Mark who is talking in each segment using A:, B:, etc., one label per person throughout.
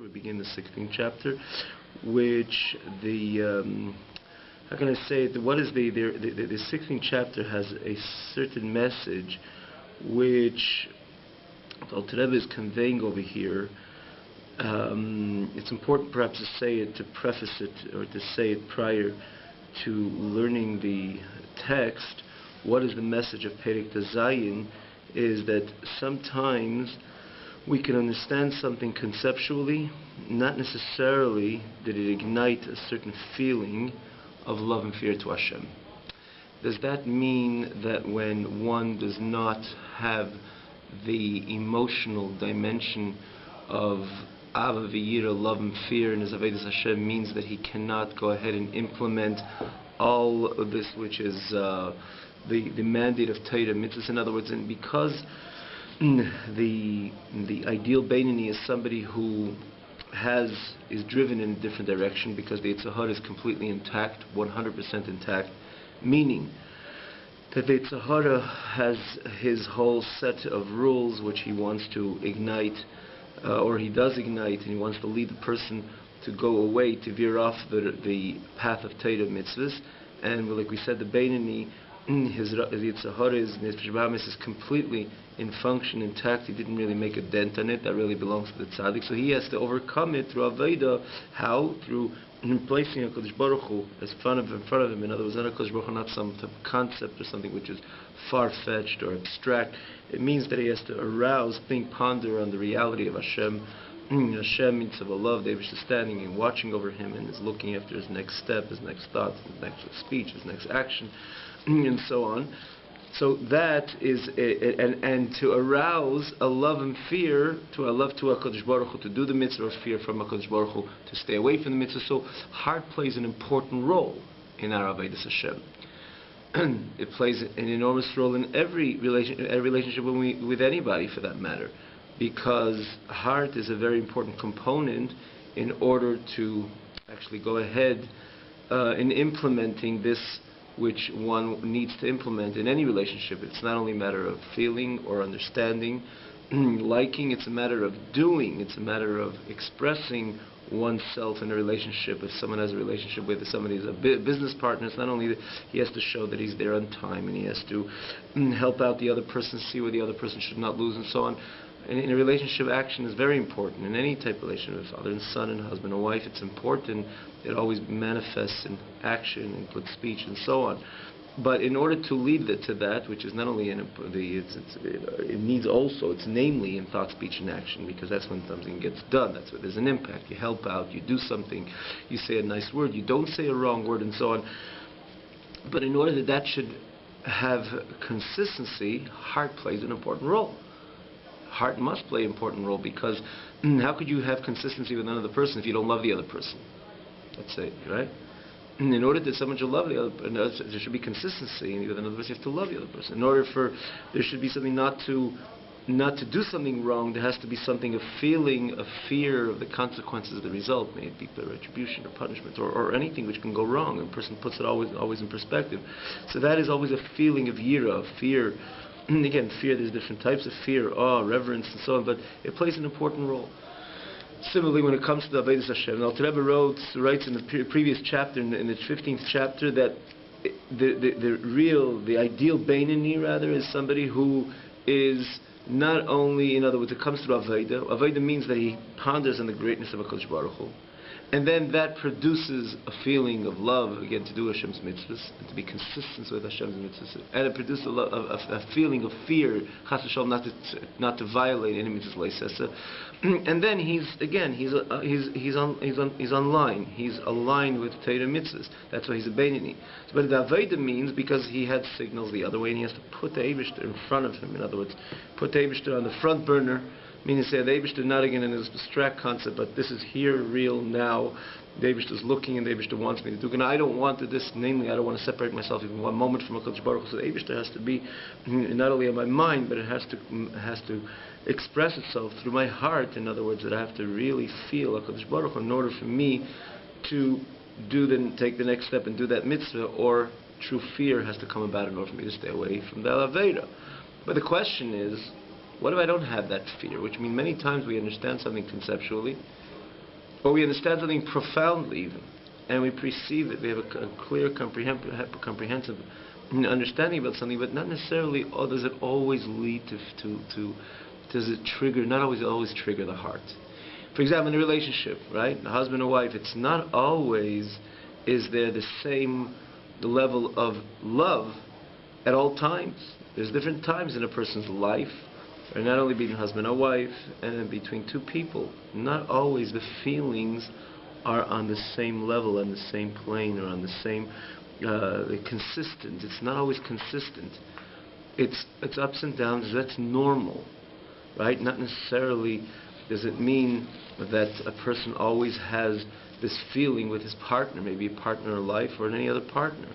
A: We begin the 16th chapter, which how can I say it? What is the 16th chapter has a certain message which Alter Rebbe is conveying over here. It's important perhaps to say it, to preface it, or to say it prior to learning the text. What is the message of Perek Zayin is that sometimes we can understand something conceptually, not necessarily that it ignite a certain feeling of love and fear to Hashem. Does that mean that when one does not have the emotional dimension of Ava v'yira, love and fear, in his Avodas Hashem, means that he cannot go ahead and implement all of this which is the mandate of Torah mitzvahs? In other words, and because the ideal Beinoni is somebody who is driven in a different direction, because the Yetzer Hara is completely intact, 100% intact, meaning that the Yetzer Hara has his whole set of rules which he wants to ignite, or he does ignite, and he wants to lead the person to go away, to veer off the path of Torah mitzvahs. And like we said, the Beinoni, his Yetzer Hara is completely in function, intact. He didn't really make a dent on it. That really belongs to the tzaddik. So he has to overcome it through Avodah. How? Through placing HaKadosh Baruch Hu in front of him. In other words, not HaKadosh Baruch Hu, not some type of concept or something which is far-fetched or abstract. It means that he has to arouse, think, ponder on the reality of Hashem. Hashem means of a love. David is standing and watching over him and is looking after his next step, his next thought, his next speech, his next action, and so on. So that is, and to arouse a love and fear, to a love to HaKadosh Baruch Hu, to do the mitzvah, or fear from HaKadosh Baruch Hu, to stay away from the mitzvah. So heart plays an important role in our Avodas Hashem. It plays an enormous role in every relationship with anybody, for that matter, because heart is a very important component in order to actually go ahead in implementing this which one needs to implement in any relationship. It's not only a matter of feeling or understanding, liking, it's a matter of doing, it's a matter of expressing oneself in a relationship. If someone has a relationship with somebody who's a business partner, it's not only that he has to show that he's there on time, and he has to help out the other person, see where the other person should not lose, and so on. And in a relationship, action is very important. In any type of relationship, with father and son and husband and wife, it's important. It always manifests in action and good speech and so on. But in order to lead to that, which is not only it needs also, it's namely in thought, speech, and action, because that's when something gets done. That's where there's an impact. You help out, you do something, you say a nice word, you don't say a wrong word, and so on. But in order that should have consistency, heart plays an important role. Heart must play an important role, because how could you have consistency with another person if you don't love the other person? Let's say, right? In order that someone should love the other, there should be consistency with another person. You have to love the other person. In order for there should be something not to do something wrong, there has to be something, a feeling, a fear of the consequences of the result, may it be retribution or punishment or anything which can go wrong. A person puts it always in perspective. So that is always a feeling of yira, of fear. Again, fear, there's different types of fear, awe, reverence, and so on, but it plays an important role. Similarly, when it comes to the Avodas Hashem, Alter Rebbe writes in the previous chapter, in the 15th chapter, that the ideal Beinoni, rather, is somebody who is not only, in other words, it comes to Avodah. Avodah means that he ponders on the greatness of HaKadosh Baruch Hu. And then that produces a feeling of love, again, to do Hashem's mitzvahs, and to be consistent with Hashem's mitzvahs. And it produces a feeling of fear, chas v'shalom, not to violate any mitzvahs leisesa. And then he's online. He's aligned with Torah mitzvahs. That's why he's a Beinoni. But the Avodah means, because he had signals the other way, and he has to put the Eibishter in front of him. In other words, put the Eibishter on the front burner. Meaning, say, the Eibishter not again in this abstract concept, but this is here, real, now. The Eibishter is looking, and the Eibishter wants me to do. And I don't want to this, namely, I don't want to separate myself even one moment from HaKadosh Baruch Hu. So the Eibishter has to be not only in my mind, but it has to express itself through my heart. In other words, that I have to really feel HaKadosh Baruch Hu in order for me to take the next step and do that mitzvah, or true fear has to come about in order for me to stay away from the Aveda. But the question is, what if I don't have that fear? Which means many times we understand something conceptually, or we understand something profoundly even, and we perceive it, we have a clear, comprehensive understanding about something, but not necessarily, does it always lead does it trigger, not always trigger the heart. For example, in a relationship, right, a husband and wife, it's not always is there the same level of love at all times. There's different times in a person's life, or not only between husband and wife, and between two people. Not always the feelings are on the same level, on the same plane, or on the same consistent. It's not always consistent. It's ups and downs. That's normal, right? Not necessarily does it mean that a person always has this feeling with his partner, maybe a partner in life or any other partner.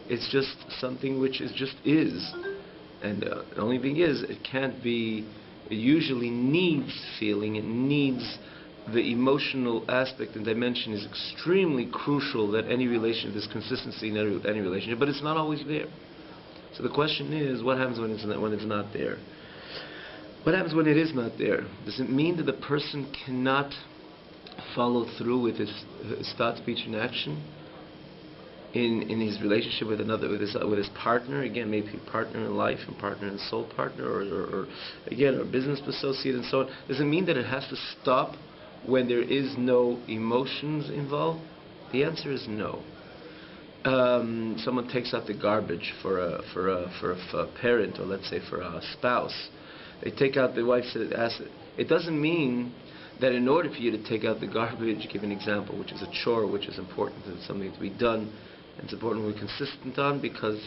A: It's just something which is. And the only thing is, it can't be, it usually needs feeling, it needs the emotional aspect and dimension is extremely crucial that any relationship, there's consistency in any relationship, but it's not always there. So the question is, what happens when it's not there? What happens when it is not there? Does it mean that the person cannot follow through with his thought, speech, and action in his relationship with his partner? Again, maybe a partner in life, and partner in soul partner, or again, a business associate, and so on. Does it mean that it has to stop when there is no emotions involved? The answer is no. Someone takes out the garbage for a parent, or let's say for a spouse. They take out, the wife said, it doesn't mean that in order for you to take out the garbage, give an example, which is a chore, which is important, it's something to be done, and it's important we're consistent on, because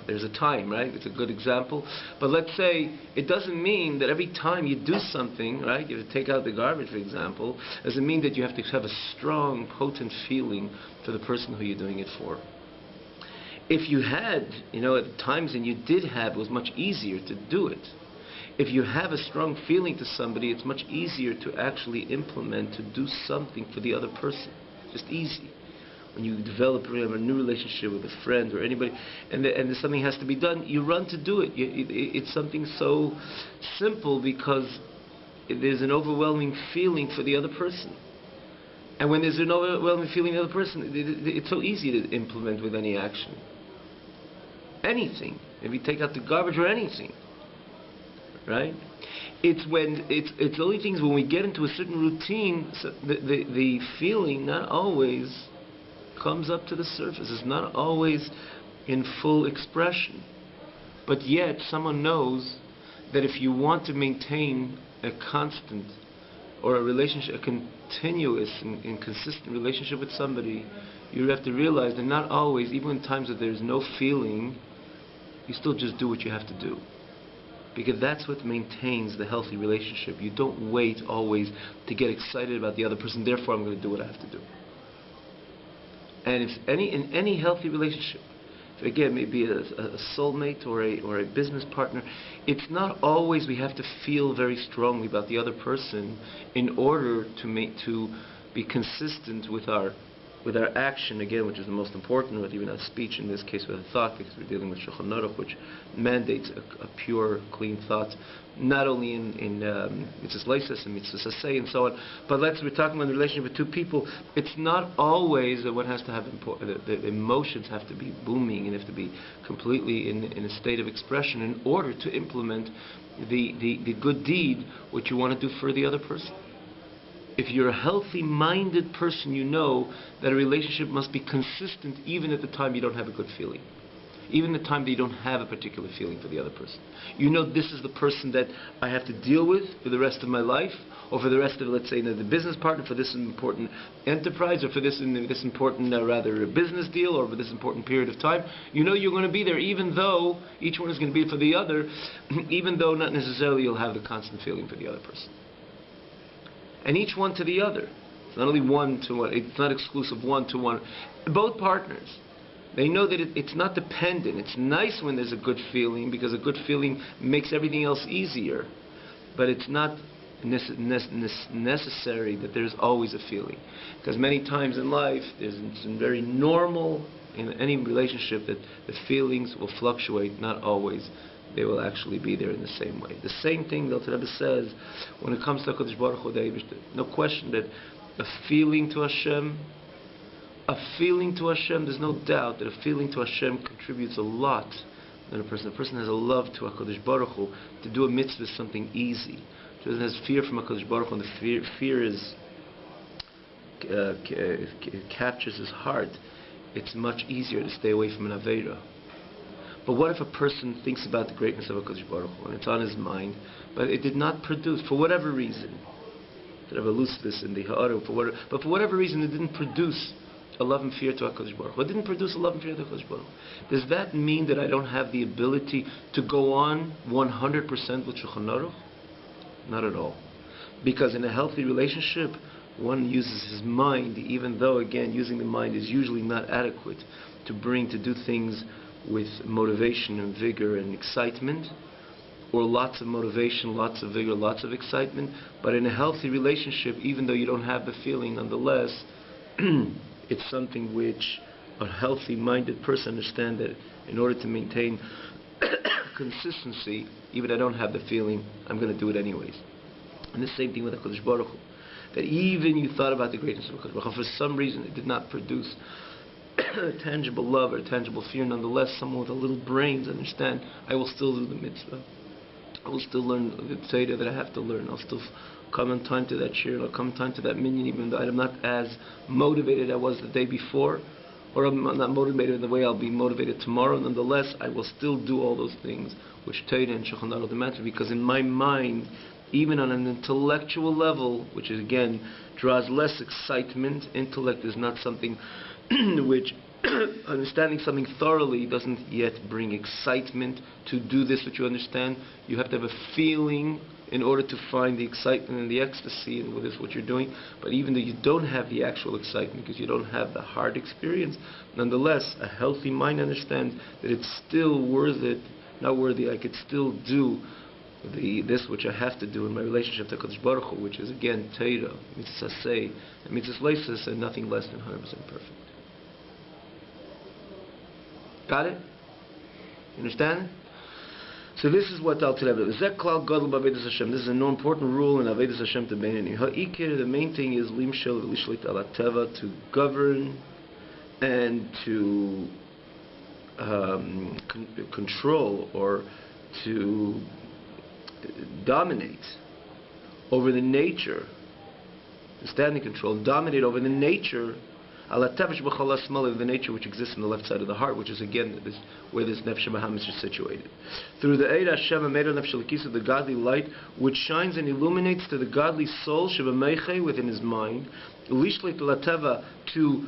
A: there's a time, right? It's a good example. But let's say it doesn't mean that every time you do something, right, you have to take out the garbage, for example, doesn't mean that you have to have a strong, potent feeling for the person who you're doing it for. If you had, at times, and you did have, it was much easier to do it. If you have a strong feeling to somebody, it's much easier to actually implement, to do something for the other person. Just easy. When you develop a new relationship with a friend or anybody, and something has to be done, you run to do it. It's something so simple because there's an overwhelming feeling for the other person. And when there's an overwhelming feeling for the other person, it's so easy to implement with any action. Anything. If you take out the garbage or anything. Right? It's only things when we get into a certain routine, so the feeling not always comes up to the surface. It's not always in full expression. But yet someone knows that if you want to maintain a constant or a relationship, a continuous and consistent relationship with somebody, you have to realize that not always, even in times that there's no feeling, you still just do what you have to do. Because that's what maintains the healthy relationship. You don't wait always to get excited about the other person, therefore I'm going to do what I have to do. And in any healthy relationship, again, maybe a soulmate or a business partner, it's not always we have to feel very strongly about the other person in order to be consistent with our action, again, which is the most important, with even our speech, in this case with a thought, because we're dealing with Shulchan Aruch, which mandates a pure, clean thought, not only in mitzvahs leisus and mitzvahs asay and so on, but we're talking about the relationship with two people. It's not always that one has to have the emotions have to be booming and have to be completely in a state of expression in order to implement the good deed which you want to do for the other person. If you're a healthy-minded person, you know that a relationship must be consistent even at the time you don't have a good feeling. Even the time that you don't have a particular feeling for the other person. You know this is the person that I have to deal with for the rest of my life, or for the rest of, let's say, the business partner, for this important enterprise, or for this important, business deal, or for this important period of time. You know you're going to be there, even though each one is going to be for the other, even though not necessarily you'll have the constant feeling for the other person. And each one to the other. It's not only one to one. It's not exclusive one to one. Both partners. They know that it's not dependent. It's nice when there's a good feeling, because a good feeling makes everything else easier. But it's not necessary that there's always a feeling. Because many times in life, it's very normal in any relationship that the feelings will fluctuate, not always. They will actually be there in the same way. The same thing the Rebbe says when it comes to HaKadosh Baruch Hu, no question that a feeling to Hashem. A feeling to Hashem, there's no doubt that a feeling to Hashem contributes a lot than a person. A person has a love to HaKadosh Baruch Hu. To do a mitzvah is something easy. A person has fear from HaKadosh Baruch Hu, and the fear is captures his heart. It's much easier to stay away from an Aveira. But what if a person thinks about the greatness of HaKadosh Baruch Hu, and it's on his mind, but it did not produce, for whatever reason, that I've alluded to this in the Ha'ara, but for whatever reason it didn't produce a love and fear to HaKadosh Baruch Hu. It didn't produce a love and fear to HaKadosh Baruch Hu. Does that mean that I don't have the ability to go on 100% with Shulchan Aruch? Not at all. Because in a healthy relationship, one uses his mind, even though, again, using the mind is usually not adequate to do things with motivation and vigor and excitement, or lots of motivation, lots of vigor, lots of excitement. But in a healthy relationship, even though you don't have the feeling, nonetheless, it's something which a healthy-minded person understands that in order to maintain consistency, even if I don't have the feeling, I'm going to do it anyways. And the same thing with HaKadosh Baruch Hu. That even you thought about the greatness of HaKadosh Baruch Hu, for some reason it did not produce a tangible love or a tangible fear. Nonetheless, someone with a little brains understand, I will still do the mitzvah. I will still learn the Torah that I have to learn. I'll still come on time to that shir, I'll come on time to that minyan, even though I'm not as motivated as I was the day before, or I'm not motivated in the way I'll be motivated tomorrow. Nonetheless, I will still do all those things which Torah and Shulchan Aruch demand, because in my mind, even on an intellectual level, which is, again, draws less excitement, intellect is not something which understanding something thoroughly doesn't yet bring excitement to do this which you understand. You have to have a feeling in order to find the excitement and the ecstasy in what you're doing. But even though you don't have the actual excitement because you don't have the hard experience, nonetheless, a healthy mind understands that it's still worth it, not worthy, I could still do this which I have to do in my relationship to HaKadosh Baruch Hu, which is, again, Torah, mitzvah say, and mitzvah leisus, and nothing less than 100% perfect. Got it? You understand? So this is what Al Tirevah. This is a more important rule in Avodas Hashem to Beinani. Ha'ikir, the main thing is limshel v'lishlit ala teva, to govern and to control or to dominate over the nature, standing control, dominate over the nature, the nature which exists in the left side of the heart, which is, again, where this nefesh habahamis is situated. Through the Eid Hashem Ameda nefesh l'kisa, the godly light, which shines and illuminates to the godly soul shebameiche, within his mind, lishlit lateva, to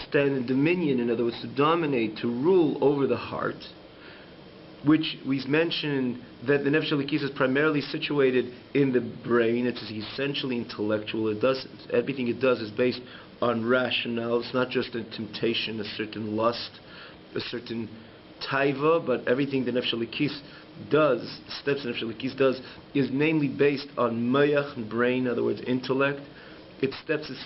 A: stand in dominion, in other words, to dominate, to rule over the heart, which we've mentioned that the nefesh l'kisa is primarily situated in the brain. It's essentially intellectual. Everything it does is based on rationale. It's not just a temptation, a certain lust, a certain taiva, but everything the nefesh l'kisa does, steps the nefesh l'kisa does, is mainly based on mayach, brain, in other words, intellect. It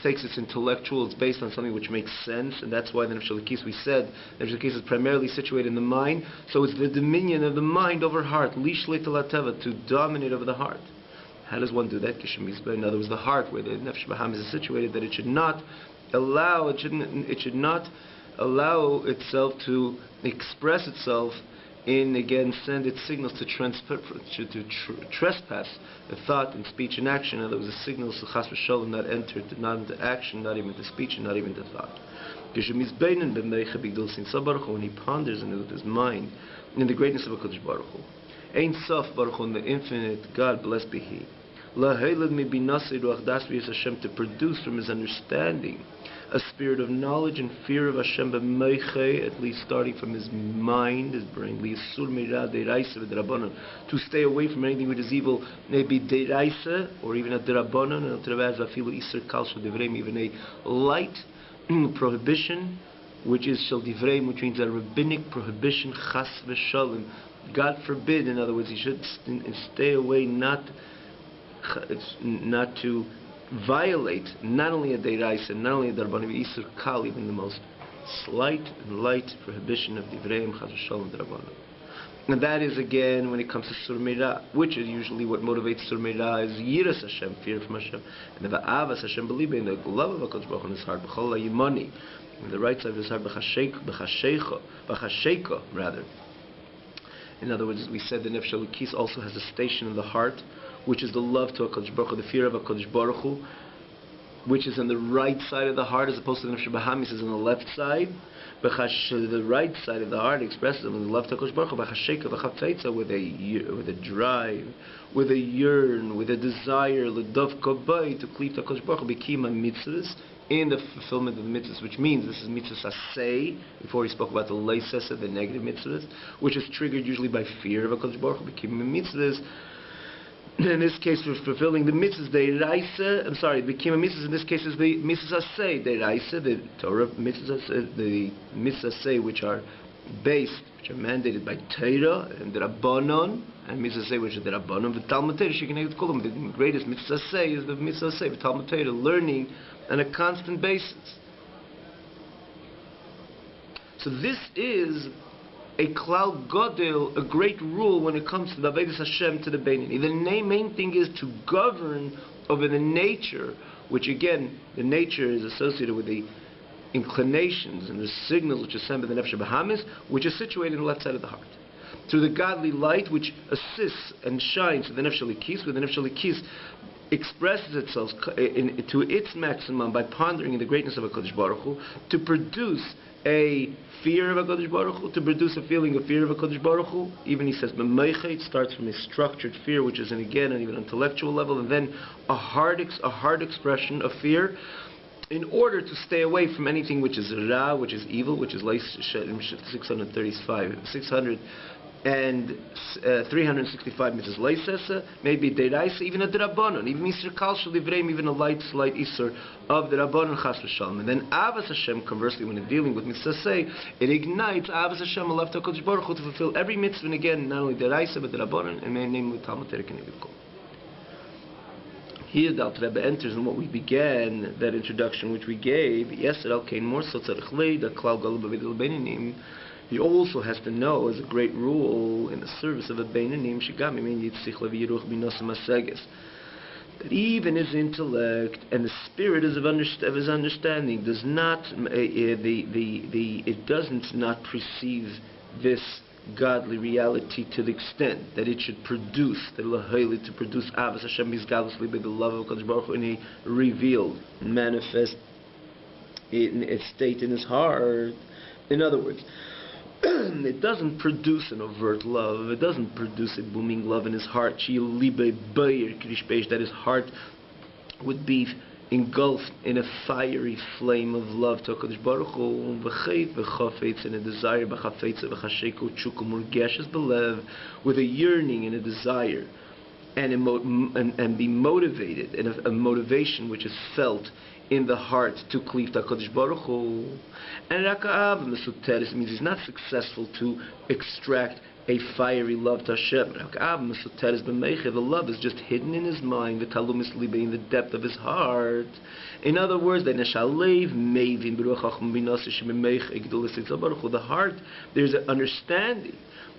A: takes its intellectual, it's based on something which makes sense, and that's why the nefesh l'kisa, we said, the nefesh l'kisa is primarily situated in the mind, so it's the dominion of the mind over heart, lishlet lateva, to dominate over the heart. How does one do that? In other words, the heart, where the nefesh bahamis is situated, that it should not allow itself to express itself in, again, send its signals to trespass the thought and speech and action. In other words, the signals to chas v'sholom not into action, not even to speech, and not even to thought. When he ponders with his mind in the greatness of HaKadosh Baruch Hu, Ein Sof Baruch Hu, the infinite God, blessed be He, to produce from his understanding a spirit of knowledge and fear of Hashem, at least starting from his mind, his brain, to stay away from anything which is evil, maybe deraisa, or even a derabanan, even a light prohibition, which is shel divrei, which means a rabbinic prohibition, chas v'shalom. God forbid, in other words, he should stay away, not to violate not only a deraisa, not only a darbanim, isur kal, even the most slight and light prohibition of divrei chas v'shalom derabanan. And that is, again, when it comes to Sur Meirah, which is usually what motivates Sur Meirah, is Yiras Hashem, fear from Hashem. And the Avas Hashem, believe in the love of HaKadosh Baruch Hu in his heart, B'chol HaYimani, in the right side of his heart, B'chasheika, rather. In other words, we said the Nefesh Elokis also has a station in the heart, which is the love to HaKadosh Baruch Hu, the fear of HaKadosh Baruch Hu, which is on the right side of the heart, as opposed to the Nefesh Bahamis is on the left side. The right side of the heart expresses them in the love to HaKadosh Baruch Hu, B'chasheka, B'chafteitza, with a drive, with a yearn, with a desire, L'dov Kabay, to cleave to HaKadosh Baruch Hu, B'kima mitzvahs, in the fulfillment of the mitzvahs, which means this is mitzvahs asay. Before we spoke about the leisesa, the negative mitzvahs, which is triggered usually by fear of HaKadosh Baruch Hu, B'kima mitzvahs. In this case, we're fulfilling the mitzvahs deiraisa. I'm sorry, the kima mitzvahs in this case is the mitzvahs asay deiraisa, the Torah mitzvahs, the mitzvahs asay which are based, which are mandated by Torah and the Rabbanon, and mitzvahs asay which are the Rabbanon. The Talmud Torah, shekineged kulam. The greatest mitzvah asay is the mitzvah asay, the Talmud Torah, learning on a constant basis. So this is a klal godel, a great rule when it comes to the Avodas Hashem, to the Beinoni. The main thing is to govern over the nature, which again, the nature is associated with the inclinations and the signals which are sent by the Nefesh Bahamis, which is situated on the left side of the heart. Through the godly light which assists and shines to the Nefesh Elokis, where the Nefesh Elokis expresses itself to its maximum by pondering in the greatness of HaKadosh Baruch Hu, to produce a fear of HaKadosh Baruch Hu, to produce a feeling of fear of HaKadosh Baruch Hu. Even he says, it starts from a structured fear, which is, again, an even intellectual level, and then a hard expression of fear, in order to stay away from anything which is ra, which is evil, which is 365 mitzvahs leisesa, maybe deraisa, even a drabanon, even Mr. Kal Shalivreim, even a slight isur of the Rabbanon Chas v'Shalom. And then Avas Hashem, conversely, when it's dealing with mitzvah say, it ignites Avas Hashem, a love to HaKadosh Baruch Hu, to fulfill every mitzvah, and again, not only deraisa, but the Rabbanon, and namely Talmud Torah Keneged Kol. Here the Alter Rebbe enters in what we began, that introduction which we gave. Yes, Al Kain more so tzarich lei, the klal gadol b'vidul beinanim. He also has to know, as a great rule in the service of a beinanim, shigami min yitzich leviyiruch binosam aseges, that even his intellect and the spirit of his understanding does not it doesn't not perceive this godly reality to the extent that it should produce to produce Avos Hashem bizgalosly by the love of HaKadosh Baruch Hu in a revealed, manifest in a state in his heart. In other words, it doesn't produce an overt love. It doesn't produce a booming love in his heart. That his heart would be engulfed in a fiery flame of love to HaKadosh Baruch Hu, and a desire, with a yearning and a desire, and be motivated, and a motivation which is felt in the heart to cleave to HaKadosh Baruch Hu. And Raka'av Mesuteres means he's not successful to extract a fiery love to Hashem. The love is just hidden in his mind, the talumis libe, in the depth of his heart. In other words, the heart, there's an understanding.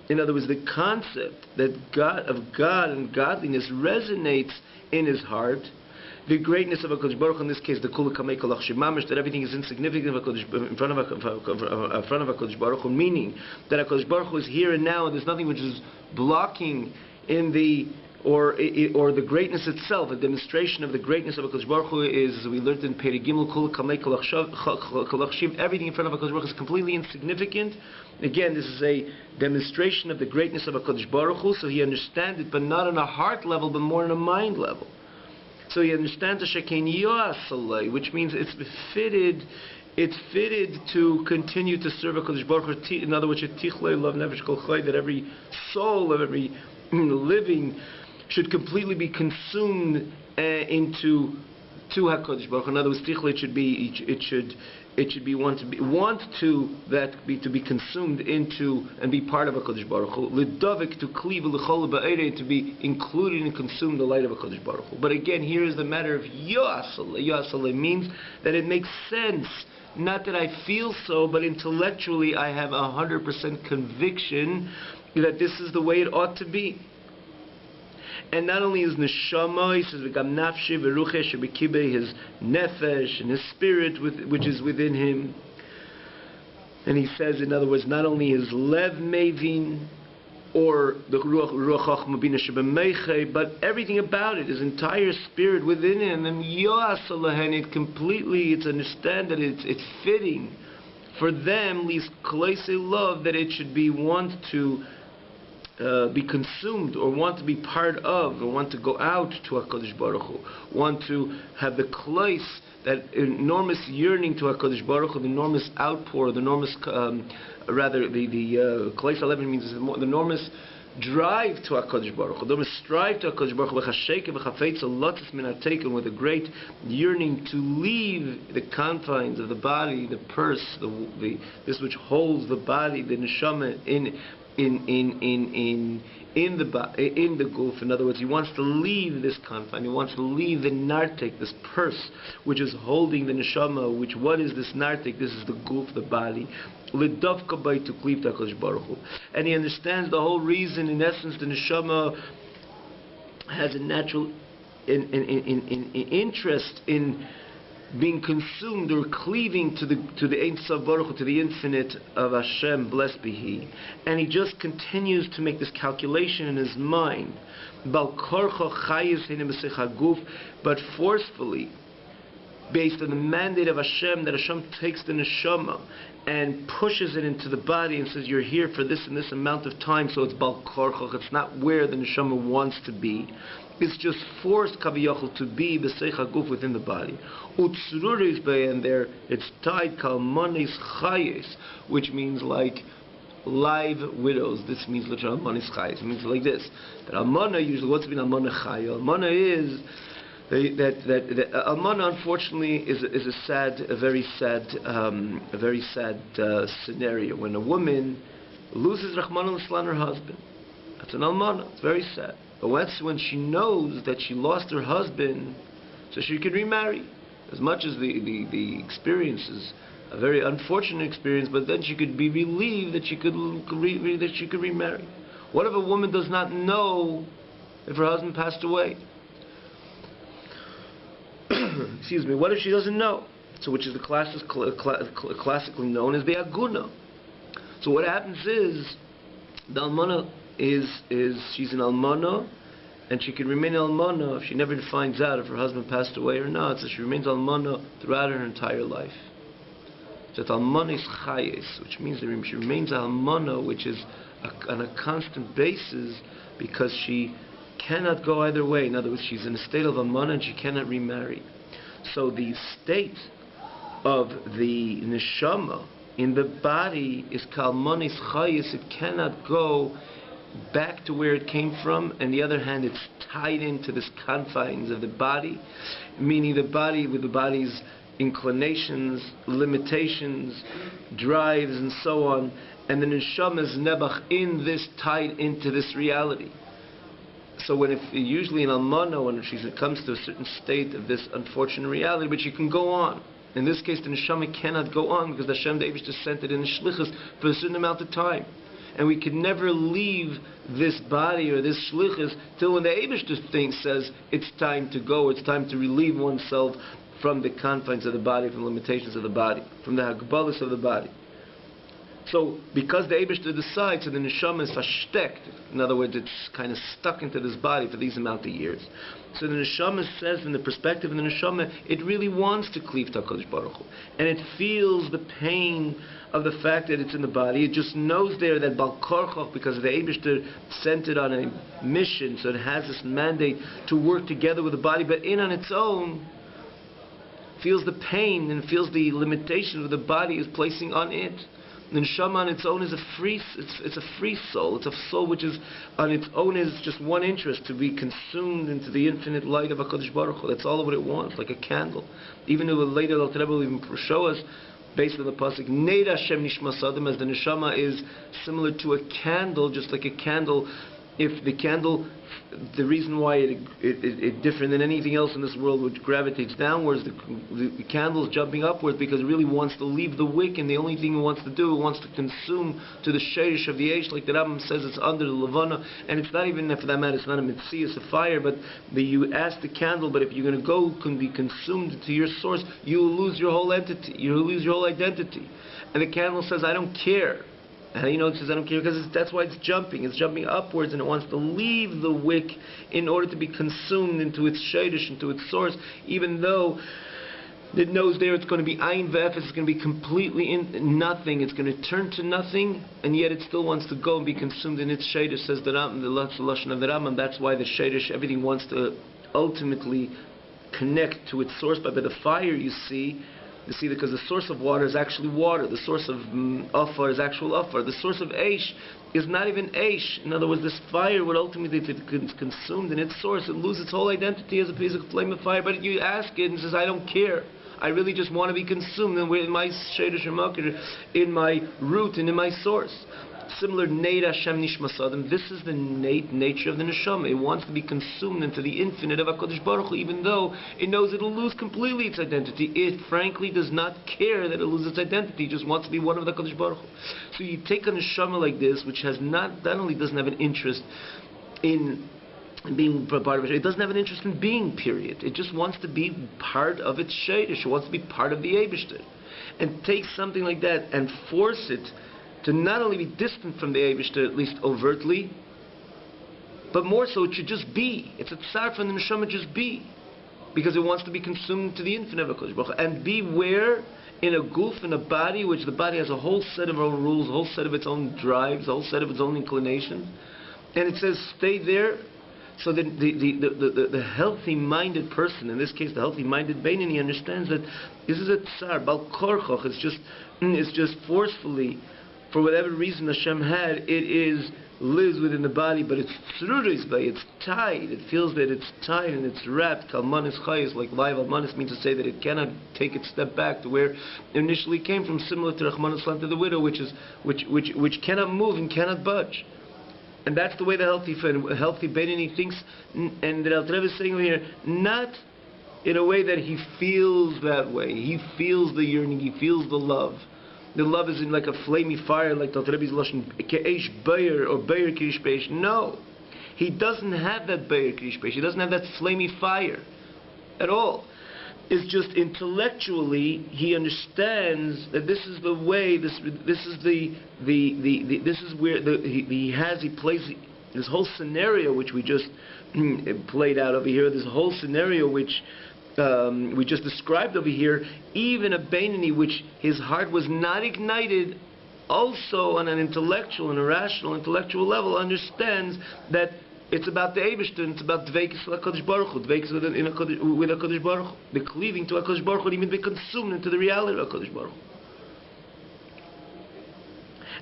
A: In other words, the concept that God and godliness resonates in his heart. The greatness of HaKadosh Baruch Hu, in this case, the Kula Kamei Kolach Shemamish, that everything is insignificant in front of HaKadosh Baruch Hu, meaning that HaKadosh Baruch Hu is here and now, and there's nothing which is blocking in the or the greatness itself. A demonstration of the greatness of HaKadosh Baruch Hu is, as we learned in Perek Gimel, Kula Kamei Kolach Shiv, everything in front of HaKadosh Baruch Hu is completely insignificant. Again, this is a demonstration of the greatness of HaKadosh Baruch Hu, so he understands it, but not on a heart level, but more on a mind level. So he understands the shekein yoasalei, which means it's fitted to continue to serve HaKadosh Baruch Hu. In other words, tichlei love nefesh kol chai, that every soul of every living should completely be consumed into HaKadosh Baruch Hu. In other words, tichlei it should be want to be consumed into and be part of HaKadosh Baruch Hu. Lidavik, to cleave l'chol ba'erei, to be included and consume the light of HaKadosh Baruch Hu. But again, here is the matter of yoasalei. Yoasalei means that it makes sense. Not that I feel so, but intellectually I have 100% conviction that this is the way it ought to be. And not only his neshama, he says, "V'gam nafshi v'ruche shebekibe," his nefesh and his spirit, which is within him. And he says, in other words, not only his lev mevin, or the ruach chachma bina shebemeiche, but everything about it, his entire spirit within him. And yoas alahen, it completely, it's understand that it's fitting for them, least kolese love, that it should be want to be consumed, or want to be part of, or want to go out to HaKadosh Baruch Hu, want to have the klois, that enormous yearning to HaKadosh Baruch Hu, the enormous outpour, the enormous, klois 11 means the enormous drive to HaKadosh Baruch Hu, the enormous strive to HaKadosh Baruch Hu, v'chasheke v'chafetz lotus min ha'teiken, with a great yearning to leave the confines of the body, the purse, this which holds the body, the neshama in the guf. In other words, he wants to leave this confine. He wants to leave the nartek, this purse, which is holding the neshama. Which, what is this nartek? This is the guf, the body. L'davka bay to cleave to HaKadosh Baruch Hu. And he understands the whole reason. In essence, the neshama has a natural interest in being consumed or cleaving to the Ein Sof Baruch Hu, to the infinite of Hashem, blessed be He. And he just continues to make this calculation in his mind, but forcefully, based on the mandate of Hashem, that Hashem takes the neshama and pushes it into the body and says, you're here for this and this amount of time, so it's bal korchoch, it's not where the neshama wants to be. It's just forced kaviyachol to be b'seich haguf, within the body. Utzururis bay, and there it's tied kalmanis chayes, which means like live widows. This means literally almanis chayes. It means like this: that almana, usually, what's been almana chaya? Almana is that almana, unfortunately, is a very sad scenario when a woman loses Rahman al her husband. That's an almana. It's very sad. But that's when she knows that she lost her husband, so she can remarry. As much as the experience is a very unfortunate experience, but then she could be relieved that she could remarry. What if a woman does not know if her husband passed away? Excuse me. What if she doesn't know? So, which is the classically known as the aguna. So what happens is the almana is she's an almana, and she can remain almana if she never finds out if her husband passed away or not. So she remains almana throughout her entire life. So it's almana is chayes, which means that she remains almana, which is on a constant basis, because she cannot go either way. In other words, she's in a state of almana and she cannot remarry. So the state of the neshama in the body is kalmanis chayes. It cannot go back to where it came from. And the other hand, it's tied into this confines of the body, meaning the body with the body's inclinations, limitations, drives, and so on. And the neshama is nebach in this, tied into this reality. So usually in almana, when she comes to a certain state of this unfortunate reality, but she can go on. In this case, the neshama cannot go on because the Hashem, the Eibishter, sent it in a shlichus for a certain amount of time. And we can never leave this body or this shlichus till when the Eibishter says it's time to go, it's time to relieve oneself from the confines of the body, from the limitations of the body, from the hagbalas of the body. So, because the Eibishter decides, so the neshama is versteckt. In other words, it's kind of stuck into this body for these amount of years. So the neshama says, from the perspective of the neshama, it really wants to cleave to HaKadosh Baruch Hu. And it feels the pain of the fact that it's in the body. It just knows there that Bal Korchoch, because the Eibishter sent it on a mission, so it has this mandate to work together with the body, but on its own, feels the pain and feels the limitation that the body is placing on it. The neshama on its own is it's a free soul. It's a soul which is on its own is just one interest, to be consumed into the infinite light of HaKadosh Baruch Hu. That's all of what it wants, like a candle. Even though later the Rebbe will even show us, based on the pasuk, Neid Hashem Nishmas Adam, as the neshama is similar to a candle, just like a candle if the candle, the reason why it different than anything else in this world, which gravitates downwards, the candle is jumping upwards because it really wants to leave the wick, and the only thing it wants to do, it wants to consume to the shadish of the Eish, like the Rambam says, it's under the Levana, and it's not even, for that matter, it's not a mitzvah, it's a fire, but you ask the candle, but if you're going to go, can be consumed to your source, you will lose your whole entity, you will lose your whole identity. And the candle says, I don't care. And how do you know it says I don't care? Because that's why it's jumping upwards, and it wants to leave the wick in order to be consumed into its shadish, into its source, even though it knows there it's going to be ayin v'efes, it's going to be completely in nothing, it's going to turn to nothing, and yet it still wants to go and be consumed in its shadish, says the Rambam, the lashon of the Rambam. That's why the shadish, everything wants to ultimately connect to its source. But by the fire, you see, because the source of water is actually water. The source of afar is actual afar. The source of Eish is not even Eish. In other words, this fire would ultimately, if it's consumed in its source, it loses its whole identity as a piece of flame of fire. But you ask it and it says, I don't care. I really just want to be consumed in my shadish or in my root and in my source. Similar, Neid Hashem Nishmas Adam. This is the innate nature of the neshama. It wants to be consumed into the infinite of HaKadosh Baruch Hu, even though it knows it will lose completely its identity. It frankly does not care that it loses its identity. It just wants to be one of the HaKadosh Baruch Hu. So you take a neshama like this, which has not only doesn't have an interest in being part of it, it doesn't have an interest in being, period. It just wants to be part of its shadish. It wants to be part of the Eibishter. And take something like that and force it to not only be distant from the Eibishter, at least overtly, but more so it should just be. It's a tsar from the neshama, just be. Because it wants to be consumed to the infinite of HaKadosh Baruch Hu. And be where? In a goof, in a body, which the body has a whole set of own rules, a whole set of its own drives, a whole set of its own inclinations. And it says, stay there. So the healthy-minded person, in this case the healthy-minded Beinoni, understands that this is a tsar, bal korchoch, it's just forcefully, for whatever reason Hashem had, it lives within the body, but it's tzuris by, it's tied, it feels that it's tied and it's wrapped, kalmanis chayis, like live almanis means to say that it cannot take its step back to where it initially came from, similar to Rachmana litzlan, to the widow, which cannot move and cannot budge. And that's the way the healthy Beinoni thinks, and the Alter Rebbe is saying over here, not in a way that he feels that way. He feels the yearning, he feels the love. The love is in like a flamey fire, like the Alter Rebbe's lashon, ke'esh beir, or beir kirish beish. No, he doesn't have that beir kirish beish. He doesn't have that flamey fire at all. It's just intellectually he understands that this is the way. This is this is where he plays this whole scenario which we just played out over here. This whole scenario which we just described over here. Even a Beinoni, which his heart was not ignited, also on an intellectual and a rational intellectual level, understands that it's about the Eibishter, and it's about dveikis HaKadosh Baruch Hu, dveikis with HaKadosh Baruch Hu, the cleaving to HaKadosh Baruch Hu, and even be consumed into the reality of HaKadosh Baruch Hu.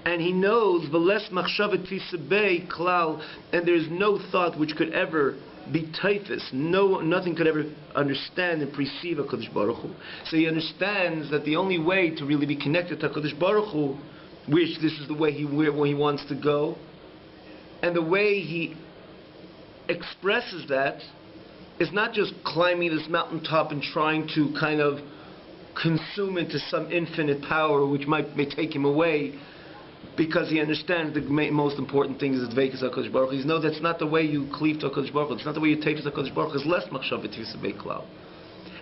A: And he knows v'les machshavet tisabei klal, and there is no thought which could ever be typhus. Nothing could ever understand and perceive HaKadosh Baruch Hu. So he understands that the only way to really be connected to HaKadosh Baruch Hu, which this is the way where he wants to go, and the way he expresses that is not just climbing this mountaintop and trying to kind of consume into some infinite power which may take him away, because he understands the most important thing is dveikis HaKadosh Baruch Hu. He knows that's not the way you cleave to HaKadosh Baruch Hu. It's not the way you take to HaKadosh Baruch Hu. It's less machshavet tisabei klal.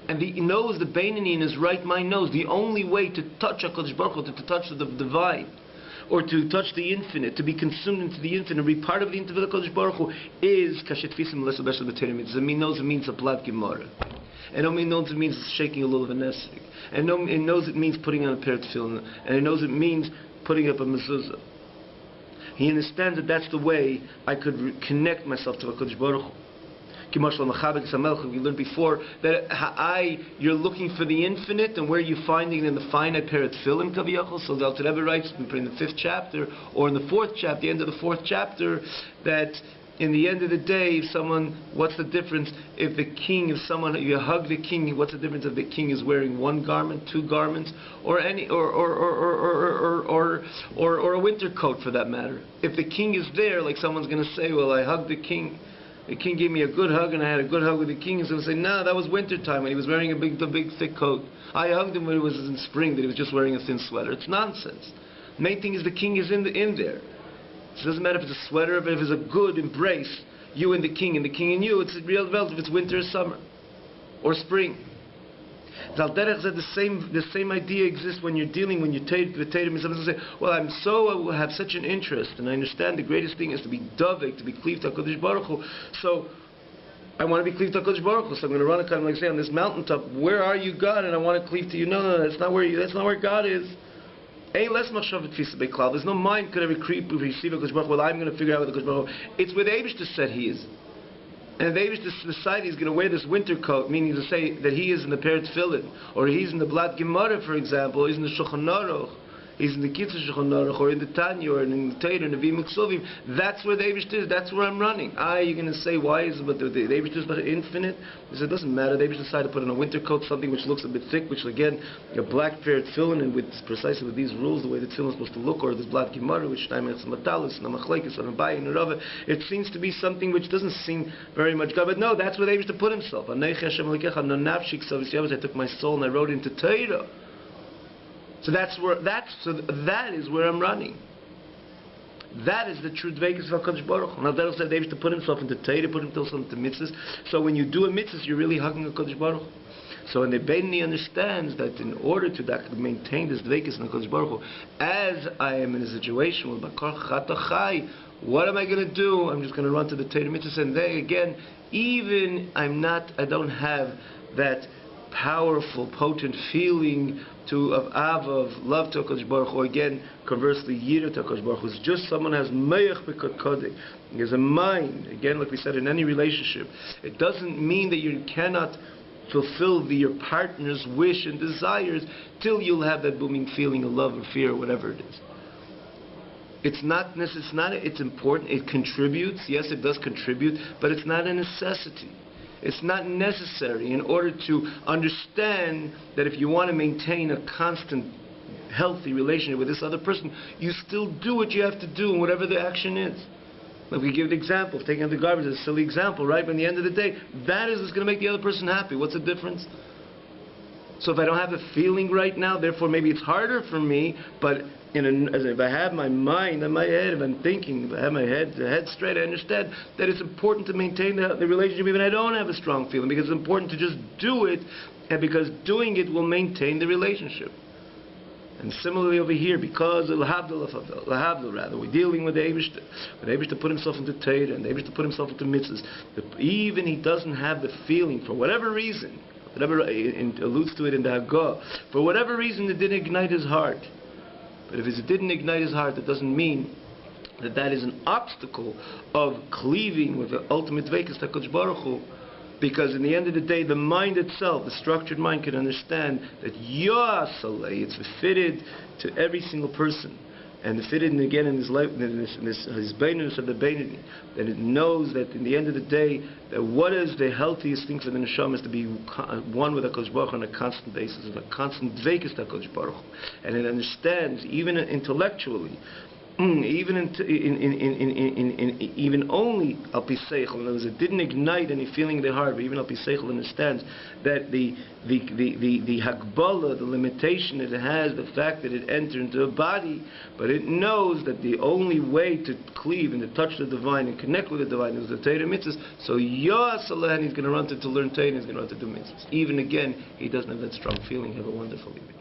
A: And he knows, the Beinoni in his right mind knows, the only way to touch HaKadosh Baruch Hu, to touch the divine, or to touch the infinite, to be consumed into the infinite, be part of the infinite of HaKadosh Baruch Hu, is kashetfisim l'esel b'shel b'terim. It knows it means a plat gemara. And it knows it means shaking a little of a nesig. And it knows it means putting on a pair of tefillin. And it knows it means putting up a mezuzah. He understands that that's the way I could connect myself to HaKadosh Baruch Hu. We learned before that you're looking for the infinite, and where are you finding it in the finite pair of tefillin kaviyachol? So the Alter Rebbe writes in the 5th chapter, or in the 4th chapter, the end of the 4th chapter, that in the end of the day, if someone, what's the difference if the king, if someone, you hug the king, what's the difference if the king is wearing one garment, two garments, or any, or a winter coat for that matter? If the king is there, like someone's going to say, well, I hugged the king gave me a good hug, and I had a good hug with the king, and someone say, no, that was winter time when he was wearing a big thick coat. I hugged him when it was in spring, that he was just wearing a thin sweater. It's nonsense. The main thing is the king is in there. So it doesn't matter if it's a sweater, but if it's a good embrace, you and the king and you, it's real relative if it's winter or summer or spring. Zal Derech said the same idea exists when you're dealing, when you take the Tatum, and someone say, well, I have such an interest, and I understand the greatest thing is to be dovek, to be cleaved to HaKadosh Baruch Hu. So I want to be cleaved to HaKadosh Baruch Hu, so I'm going to run a kind of like say on this mountaintop, where are you, God? And I want to cleave to you. No, that's not where God is. There's no mind could ever creep and receive HaKadosh Baruch Hu. Well, I'm going to figure out what the HaKadosh Baruch Hu. It's where the Eibishter said he is. And if the Eibishter decided he's going to wear this winter coat, meaning to say that he is in the Peret Tefillin, or he's in the Blad Gemara, for example, or he's in the Shulchan Aruch, he's in the Kitzur Shulchan Aruch, or in the Tanya, or in the Torah, in the Vim Ksuvim, that's where the Eibishter is, that's where I'm running. You're going to say, why is it, but the Eibishter is not infinite? He said, it doesn't matter, the Eibishter decided to put on a winter coat, something which looks a bit thick, which again, a black Peret Tefillin, and with precisely with these rules, the way the Tefillin is supposed to look, or this Blad Gemara, which Shnaim Matalus, Namachlekes, Anabai, and Rava, it seems to be something which doesn't seem very much God, but no, that's where the Eibishter put himself. I took my soul and I wrote into Torah. So that is where I'm running. That is the true dveikus of HaKadosh Baruch Hu. Now that'll say David to put himself into Torah, put himself into mitzvahs. So when you do a mitzvah, you're really hugging HaKadosh Baruch Hu. So when the Beinoni understands that in order to maintain this dveikus in HaKadosh Baruch Hu, as I am in a situation with Bakar Chatachai, what am I going to do? I'm just going to run to the Torah mitzvahs, and there again, even I don't have that powerful, potent feeling of Ava, of love to HaKadosh Baruch Hu. Again, conversely, Yirah to HaKadosh Baruch Hu is just someone has Meyach B'Kodek. He has a mind. Again, like we said, in any relationship, it doesn't mean that you cannot fulfill your partner's wish and desires till you'll have that booming feeling of love or fear or whatever it is. It's important. It contributes. Yes, it does contribute, but it's not a necessity. It's not necessary in order to understand that if you want to maintain a constant, healthy relationship with this other person, you still do what you have to do, whatever the action is. Like we give the example of taking out the garbage, it's a silly example, right? But at the end of the day, that is what's going to make the other person happy. What's the difference? So if I don't have a feeling right now, therefore maybe it's harder for me, but if I have my mind and my head, if I'm thinking, if I have my head straight, I understand that it's important to maintain the relationship even if I don't have a strong feeling, because it's important to just do it, and because doing it will maintain the relationship. And similarly over here, because rather, we're dealing with the Eibishter. The Eibishter put himself into Torah, and the Eibishter put himself into mitzvahs. Even he doesn't have the feeling, for whatever reason, it alludes to it in the Haggadah, for whatever reason it didn't ignite his heart. But if it didn't ignite his heart, that doesn't mean that is an obstacle of cleaving with the ultimate dveikus to HaKadosh Baruch Hu. Because in the end of the day, the mind itself, the structured mind, can understand that Yasaleh, it's fitted to every single person. And the fitted again in his life, in his beinonus of the Beinoni, that it knows that in the end of the day, that what is the healthiest thing for the neshama is to be one with HaKadosh Baruch Hu on a constant basis, on a constant dveikus to HaKadosh Baruch Hu. And it understands, even intellectually, even only al pi seichel, in other words, it didn't ignite any feeling in the heart, but even al pi seichel understands that the hagbala, the limitation it has, the fact that it entered into a body, but it knows that the only way to cleave and to touch the divine and connect with the divine is the Torah mitzvahs. So Yah, he's going to run to learn Torah, and he's going to run to do mitzvahs. Even again, he doesn't have that strong feeling. Have a wonderful evening.